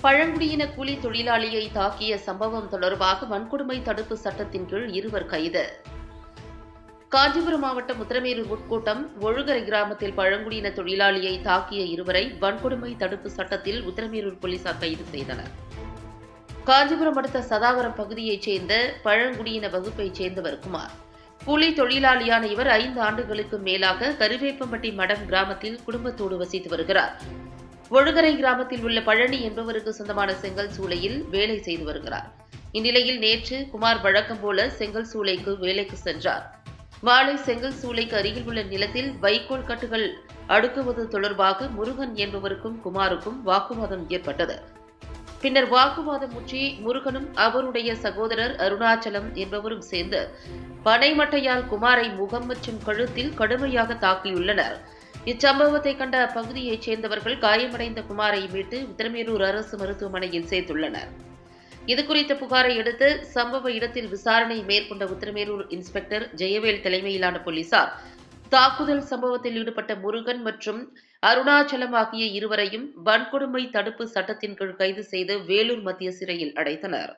பழங்குடியின கூலி தொழிலாளியை தாக்கிய சம்பவம் தொடர்பாக வன்கொடுமை தடுப்பு சட்டத்தின் கீழ் இருவர் கைது. காஞ்சிபுரம் மாவட்டம் உத்திரமேரூர் உட்கோட்டம் ஒழுகரை கிராமத்தில் பழங்குடியின தொழிலாளியை தாக்கிய இருவரை வன்கொடுமை தடுப்பு சட்டத்தில் உத்திரமேரூர் போலீசார் கைது செய்தனர். காஞ்சிபுரம் அடுத்த சதாவரம் பகுதியைச் சேர்ந்த பழங்குடியின வகுப்பைச் சேர்ந்தவர் குமார். கூலி தொழிலாளியான இவர் 5 ஆண்டுகளுக்கு மேலாக கருவேப்பம்பட்டி மடம் கிராமத்தில் குடும்பத்தோடு வசித்து வருகிறார். ஒழுகரை கிராமத்தில் உள்ள பழனி என்பவருக்கு சொந்தமான செங்கல் சூளையில் வேலை செய்து வருகிறார். இந்நிலையில் நேற்று குமார் வழக்கம் போல செங்கல் சூளைக்கு வேலைக்கு சென்றார். மாலை செங்கல் சூளைக்கு அருகில் உள்ள நிலத்தில் வைக்கோல் கட்டுகள் அடுக்குவது தொடர்பாக முருகன் என்பவருக்கும் குமாருக்கும் வாக்குவாதம் ஏற்பட்டது. பின்னர் வாக்குவாதம் முற்றி முருகனும் அவருடைய சகோதரர் அருணாச்சலம் என்பவரும் சேர்ந்து பனைமட்டையால் குமாரை முகம் மற்றும் கழுத்தில் கடுமையாக தாக்கியுள்ளனர். இச்சம்பவத்தை கண்ட அப்பகுதியைச் சேர்ந்தவர்கள் காயமடைந்த குமாரை மீட்டு உத்திரமேரூர் அரசு மருத்துவமனையில் சேர்த்துள்ளனர். இதுகுறித்த புகாரை அடுத்து சம்பவ இடத்தில் விசாரணை மேற்கொண்ட உத்திரமேரூர் இன்ஸ்பெக்டர் ஜெயவேல் தலைமையிலான போலீசார் தாக்குதல் சம்பவத்தில் ஈடுபட்ட முருகன் மற்றும் அருணாச்சலம் ஆகிய இருவரையும் வன்கொடுமை தடுப்பு சட்டத்தின் கீழ் கைது செய்து வேலூர் மத்திய சிறையில் அடைத்தனர்.